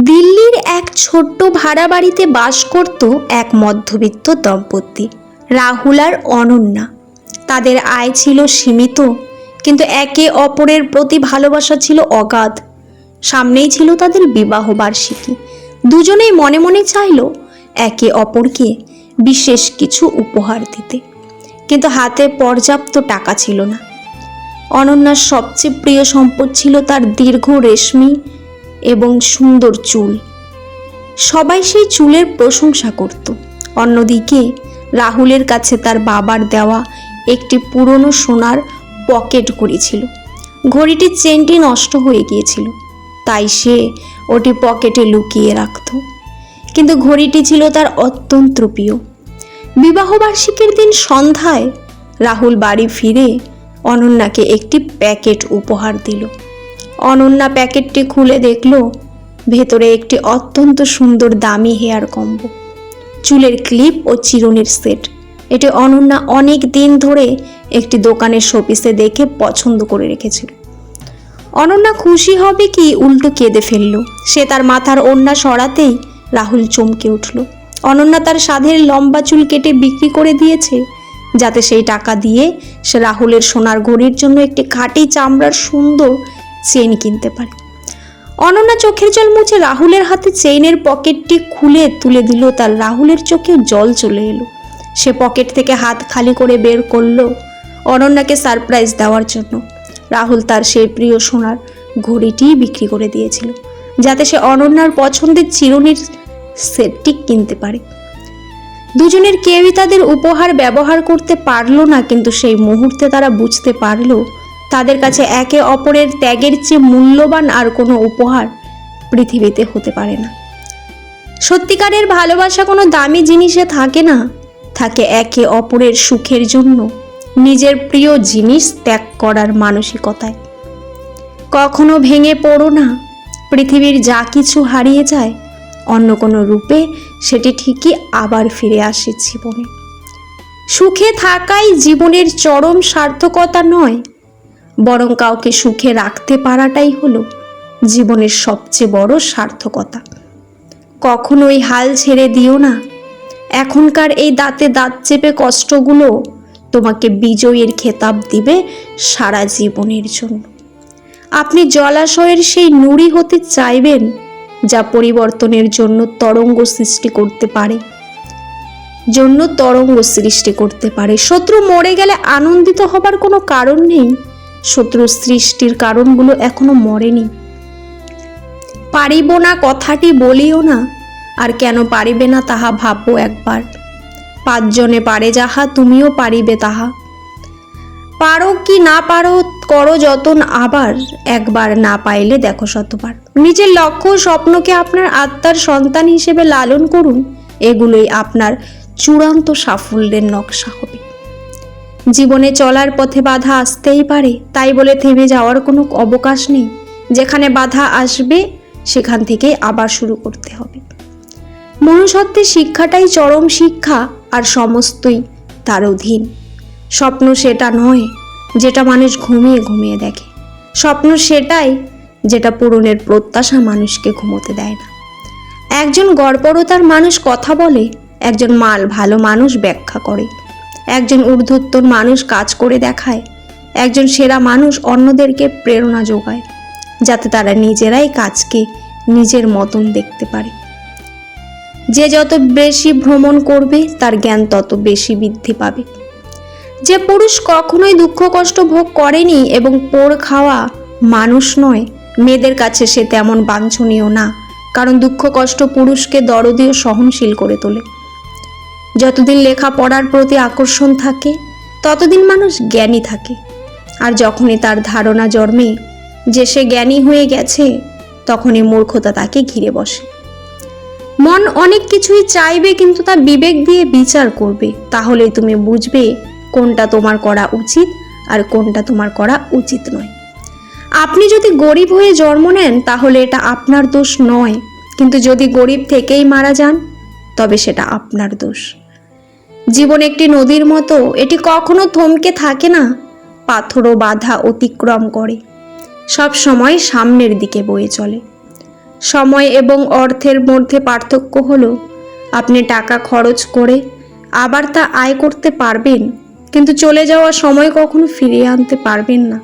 দিল্লির এক ছোট্ট ভাড়া বাড়িতে বাস করত এক মধ্যবিত্ত দম্পতি, রাহুল আর অনন্যা। তাদের আয় ছিল সীমিত, কিন্তু একে অপরের প্রতি ভালোবাসা ছিল অগাধ। সামনেই ছিল তাদের বিবাহ বার্ষিকী। দুজনেই মনে মনে চাইল একে অপরকে বিশেষ কিছু উপহার দিতে, কিন্তু হাতে পর্যাপ্ত টাকা ছিল না। অনন্যার সবচেয়ে প্রিয় সম্পদ ছিল তার দীর্ঘ রেশমি এবং সুন্দর চুল। সবাই সেই চুলের প্রশংসা করত। অন্যদিকে রাহুলের কাছে তার বাবার দেওয়া একটি পুরনো সোনার পকেট ঘড়ি ছিল। ঘড়িটির চেনটি নষ্ট হয়ে গিয়েছিল, তাই সে ওটি পকেটে লুকিয়ে রাখত, কিন্তু ঘড়িটি ছিল তার অত্যন্ত প্রিয়। বিবাহবার্ষিকীর দিন সন্ধ্যায় রাহুল বাড়ি ফিরে অনন্যাকে একটি প্যাকেট উপহার দিল। অনন্যা প্যাকেটটি খুলে দেখল ভেতরে একটি অত্যন্ত সুন্দর দামি হেয়ার কম্বো, চুলের ক্লিপ ও চিরুনির সেট। এটি অনন্যা অনেক দিন ধরে একটি দোকানের শোপিসে দেখে পছন্দ করে রেখেছিল। অনন্যা খুশি হবে কি উল্টো কেঁদে ফেলল। সে তার মাথার ওড়না সরাতেই রাহুল চমকে উঠল। অনন্যা তার সাধের লম্বা চুল কেটে বিক্রি করে দিয়েছে, যাতে সেই টাকা দিয়ে সে রাহুলের সোনার ঘড়ির জন্য একটি খাঁটি চামড়ার সুন্দর চেন কিনতে পারে। অনন্যা চোখের জল মুছে রাহুলের হাতে চেইনের পকেটটি খুলে তুলে দিল। তার রাহুলের চোখে জল চলে এলো। সে পকেট থেকে হাত খালি করে বের করলো অনন্যাকে সারপ্রাইজ দেওয়ার জন্য। রাহুল তার সেই প্রিয় সোনার ঘড়িটি বিক্রি করে দিয়েছিল, যাতে সে অনন্যার পছন্দের চিরুনির সেটটি কিনতে পারে। দুজনের কেউই তাদের উপহার ব্যবহার করতে পারল না, কিন্তু সেই মুহূর্তে তারা বুঝতে পারল তাদের কাছে একে অপরের ত্যাগের চেয়ে মূল্যবান আর কোনো উপহার পৃথিবীতে হতে পারে না। সত্যিকারের ভালোবাসা কোনো দামি জিনিসে থাকে না, থাকে একে অপরের সুখের জন্য নিজের প্রিয় জিনিস ত্যাগ করার মানসিকতায়। কখনো ভেঙে পড়ো না। পৃথিবীর যা কিছু হারিয়ে যায়, অন্য কোনো রূপে সেটি ঠিকই আবার ফিরে আসে জীবনে। সুখে থাকাই জীবনের চরম সার্থকতা নয়, বরং কাউকে সুখে রাখতে পারাটাই হলো জীবনের সবচেয়ে বড় সার্থকতা। কখনোই হাল ছেড়ে দিও না। এখনকার এই দাঁতে দাঁত চেপে কষ্টগুলো তোমাকে বিজয়ীর খেতাব দিবে সারা জীবনের জন্য। আপনি জলাশয়ের সেই নুড়ি হতে চাইবেন যা পরিবর্তনের জন্য তরঙ্গ সৃষ্টি করতে পারে। শত্রু মরে গেলে আনন্দিত হবার কোনো কারণ নেই। শত্রু সৃষ্টির কারণগুলো এখনো মরেনি। পারিব না কথাটি বলিও না, আর কেন পারিবে না তাহা ভাববো একবার। পাঁচজনে পারে যাহা, তুমিও পারিবে তাহা। পারো কি না পারো করো যতন, আবার একবার না পাইলে দেখো শতবার। নিজের লক্ষ্য স্বপ্নকে আপনার আত্মার সন্তান হিসেবে লালন করুন। এগুলোই আপনার চূড়ান্ত সাফল্যের নকশা হবে। জীবনে চলার পথে বাধা আসতেই পারে, তাই বলে থেমে যাওয়ার কোনো অবকাশ নেই। যেখানে বাধা আসবে সেখান থেকেই আবার শুরু করতে হবে। মনুষ্যত্বের শিক্ষাটাই চরম শিক্ষা, আর সমস্তই তার অধীন। স্বপ্ন সেটা নয় যেটা মানুষ ঘুমিয়ে ঘুমিয়ে দেখে। স্বপ্ন সেটাই যেটা পূরণের প্রত্যাশা মানুষকে ঘুমোতে দেয় না। একজন গড়পড়তার মানুষ কথা বলে, একজন ভালো মানুষ ব্যাখ্যা করে, একজন ঊর্ধ্বতন মানুষ কাজ করে দেখায়, একজন সেরা মানুষ অন্যদেরকে প্রেরণা যোগায়, যাতে তারা নিজেরাই কাজকে নিজের মতন দেখতে পারে। যে যত বেশি ভ্রমণ করবে তার জ্ঞান তত বেশি বৃদ্ধি পাবে। যে পুরুষ কখনোই দুঃখ কষ্ট ভোগ করেনি এবং পোড় খাওয়া মানুষ নয়, মেয়েদের কাছে সে তেমন বাঞ্ছনীয় না, কারণ দুঃখ কষ্ট পুরুষকে দরদী ও সহনশীল করে তোলে। যতদিন লেখাপড়ার প্রতি আকর্ষণ থাকে ততদিন মানুষ জ্ঞানী থাকে, আর যখনই তার ধারণা জন্মে যে সে জ্ঞানী হয়ে গেছে, তখনই মূর্খতা তাকে ঘিরে বসে। মন অনেক কিছুই চাইবে, কিন্তু তা বিবেক দিয়ে বিচার করবে। তাহলেই তুমি বুঝবে কোনটা তোমার করা উচিত আর কোনটা তোমার করা উচিত নয়। আপনি যদি গরিব হয়ে জন্ম নেন তাহলে এটা আপনার দোষ নয়, কিন্তু যদি গরিব থেকেই মারা যান তবে সেটা আপনার দোষ। জীবন একটি নদীর মতো, এটি কখনো থমকে থাকে না, পাথর ও বাধা অতিক্রম করে, সব সময় সামনের দিকে বয়ে চলে। সময় এবং অর্থের মধ্যে পার্থক্য হলো আপনি টাকা খরচ করে আবার তা আয় করতে পারবেন, কিন্তু চলে যাওয়া সময় কখনো ফিরিয়ে আনতে পারবেন না।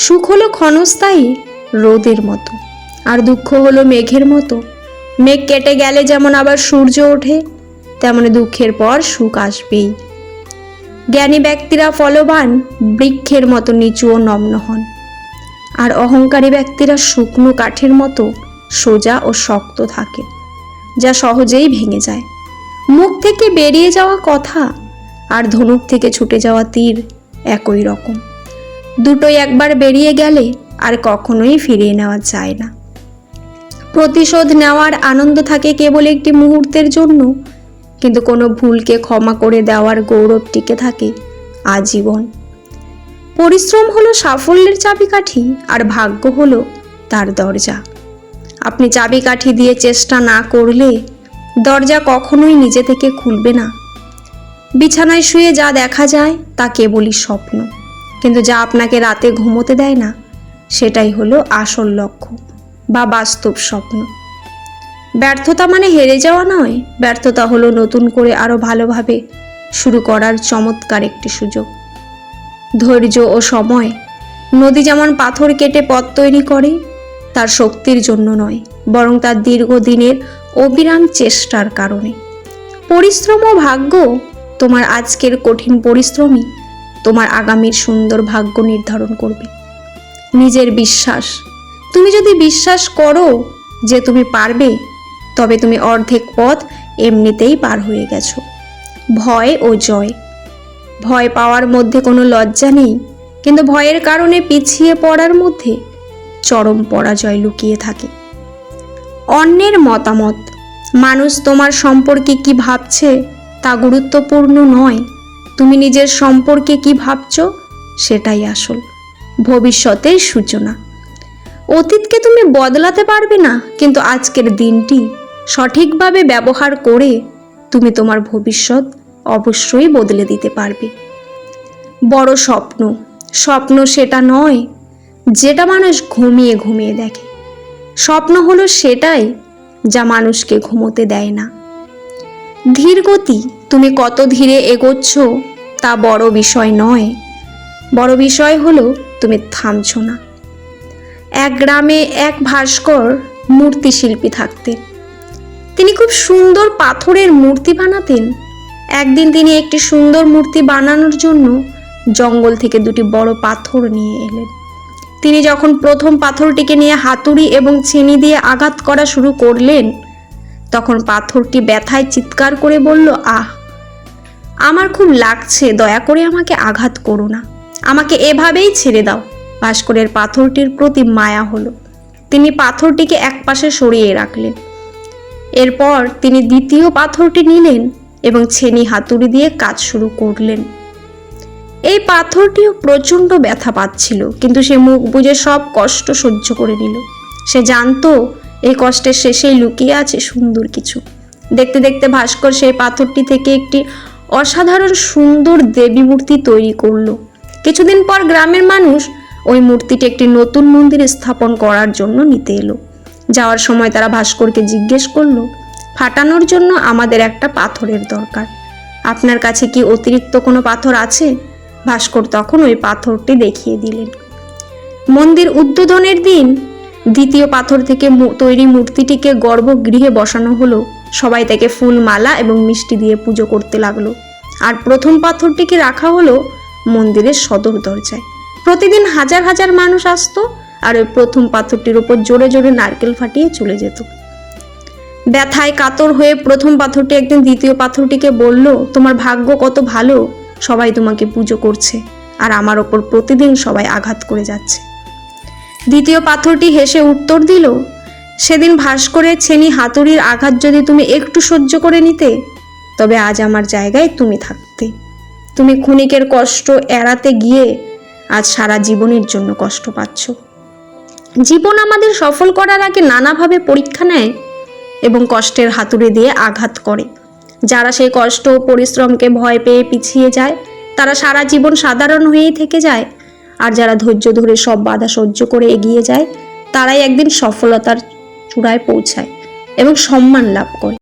সুখ হলো ক্ষণস্থায়ী রোদের মতো, আর দুঃখ হলো মেঘের মতো। মেঘ কেটে গেলে যেমন আবার সূর্য ওঠে, তেমনি দুঃখের পর সুখ আসবেই। জ্ঞানী ব্যক্তিরা ফলবান বৃক্ষের মতো নিচু ও নম্র হন, আর অহংকারী ব্যক্তিরা শুকনো কাঠের মতো সোজা ও শক্ত থাকে, যা সহজেই ভেঙে যায়। মুখ থেকে বেরিয়ে যাওয়া কথা আর ধনুক থেকে ছুটে যাওয়া তীর একই রকম। দুটোই একবার বেরিয়ে গেলে আর কখনোই ফিরিয়ে নেওয়া যায় না। প্রতিশোধ নেওয়ার আনন্দ থাকে কেবল একটি মুহূর্তের জন্য, কিন্তু কোনো ভুলকে ক্ষমা করে দেওয়ার গৌরব টিকে থাকে আজীবন। পরিশ্রম হলো সাফল্যের চাবিকাঠি, আর ভাগ্য হলো তার দরজা। আপনি চাবিকাঠি দিয়ে চেষ্টা না করলে দরজা কখনোই নিজে থেকে খুলবে না। বিছানায় শুয়ে যা দেখা যায় তা কেবলই স্বপ্ন, কিন্তু যা আপনাকে রাতে ঘুমোতে দেয় না সেটাই হলো আসল লক্ষ্য বা বাস্তব স্বপ্ন। ব্যর্থতা মানে হেরে যাওয়া নয়, ব্যর্থতা হলো নতুন করে আরো ভালোভাবে শুরু করার চমৎকার একটি সুযোগ। ধৈর্য ও সময়, নদী যেমন পাথর কেটে পথ তৈরি করে, তার শক্তির জন্য নয়, বরং তার দীর্ঘদিনের অবিরাম চেষ্টার কারণে। পরিশ্রম ও ভাগ্য, তোমার আজকের কঠিন পরিশ্রমই তোমার আগামীর সুন্দর ভাগ্য নির্ধারণ করবে। নিজের বিশ্বাস, তুমি যদি বিশ্বাস করো যে তুমি পারবে, তবে তুমি অর্ধেক পথ এমনিতেই পার হয়ে গেছো। ভয় ও জয়, ভয় পাওয়ার মধ্যে কোনো লজ্জা নেই, কিন্তু ভয়ের কারণে পিছিয়ে পড়ার মধ্যে চরম পরাজয় লুকিয়ে থাকে। অন্যের মতামত, মানুষ তোমার সম্পর্কে কি ভাবছে তা গুরুত্বপূর্ণ নয়, তুমি নিজের সম্পর্কে কি ভাবছো সেটাই আসল ভবিষ্যতের সূচনা। অতীতকে তুমি বদলাতে পারবে না, কিন্তু আজকের দিনটি সঠিকভাবে ব্যবহার করে তুমি তোমার ভবিষ্যৎ অবশ্যই বদলে দিতে পারবে। বড় স্বপ্ন, স্বপ্ন সেটা নয় যেটা মানুষ ঘুমিয়ে ঘুমিয়ে দেখে, স্বপ্ন হলো সেটাই যা মানুষকে ঘুমোতে দেয় না। ধীর গতি, তুমি কত ধীরে এগোচ্ছ তা বড় বিষয় নয়, বড় বিষয় হলো তুমি থামছো না। এক গ্রামে এক ভাস্কর মূর্তিশিল্পী থাকতেন। তিনি খুব সুন্দর পাথরের মূর্তি বানাতেন। একদিন তিনি একটি সুন্দর মূর্তি বানানোর জন্য জঙ্গল থেকে দুটি বড় পাথর নিয়ে এলেন। তিনি যখন প্রথম পাথরটিকে নিয়ে হাতুড়ি এবং ছেনি দিয়ে আঘাত করা শুরু করলেন, তখন পাথরটি ব্যথায় চিৎকার করে বলল, আহ, আমার খুব লাগছে, দয়া করে আমাকে আঘাত করো না, আমাকে এভাবেই ছেড়ে দাও। ভাস্করের পাথরটির প্রতি মায়া হলো। তিনি পাথরটিকে একপাশে সরিয়ে রাখলেন। এরপর তিনি দ্বিতীয় পাথরটি নিলেন এবং ছেনি হাতুড়ি দিয়ে কাজ শুরু করলেন। এই পাথরটিও প্রচণ্ড ব্যথা পাচ্ছিল, কিন্তু সে মুখ বুজে সব কষ্ট সহ্য করে নিল। সে জানতো এই কষ্টের শেষেই লুকিয়ে আছে সুন্দর কিছু। দেখতে দেখতে ভাস্কর সেই পাথরটি থেকে একটি অসাধারণ সুন্দর দেবী মূর্তি তৈরি করলো। কিছুদিন পর গ্রামের মানুষ ওই মূর্তিটি একটি নতুন মন্দিরে স্থাপন করার জন্য নিতে এলো। যাওয়ার সময় তারা ভাস্করকে জিজ্ঞেস করলো, ফাটানোর জন্য আমাদের একটা পাথরের দরকার, আপনার কাছে কি অতিরিক্ত কোনো পাথর আছে? ভাস্কর তখন ওই পাথরটি দেখিয়ে দিলেন। মন্দির উদ্বোধনের দিন দ্বিতীয় পাথর থেকে তৈরি মূর্তিটিকে গর্ভগৃহে বসানো হলো। সবাই তাকে ফুল, মালা এবং মিষ্টি দিয়ে পুজো করতে লাগলো। আর প্রথম পাথরটিকে রাখা হলো মন্দিরের সদর দরজায়। প্রতিদিন হাজার হাজার মানুষ আসতো আর ওই প্রথম পাথরটির উপর জোরে জোরে নারকেল ফাটিয়ে চলে যেত। ব্যথায় কাতর হয়ে প্রথম পাথরটি একদিন দ্বিতীয় পাথরটিকে বলল, তোমার ভাগ্য কত ভালো, সবাই তোমাকে পুজো করছে আর আমার ওপর প্রতিদিন সবাই আঘাত করে যাচ্ছে। দ্বিতীয় পাথরটি হেসে উত্তর দিল, সেদিন ভাস্করের ছেনি হাতুড়ির আঘাত যদি তুমি একটু সহ্য করে নিতে, তবে আজ আমার জায়গায় তুমি থাকতে। তুমি ক্ষণিকের কষ্ট এড়াতে গিয়ে আজ সারা জীবনের জন্য কষ্ট পাচ্ছ। জীবন আমাদের সফল করার আগে নানাভাবে পরীক্ষা নেয় এবং কষ্টের হাতুড়ি দিয়ে আঘাত করে। যারা সেই কষ্ট ও পরিশ্রমকে ভয় পেয়ে পিছিয়ে যায়, তারা সারা জীবন সাধারণ হয়েই থেকে যায়। আর যারা ধৈর্য ধরে সব বাধা সহ্য করে এগিয়ে যায়, তারাই একদিন সফলতার চূড়ায় পৌঁছায় এবং সম্মান লাভ করে।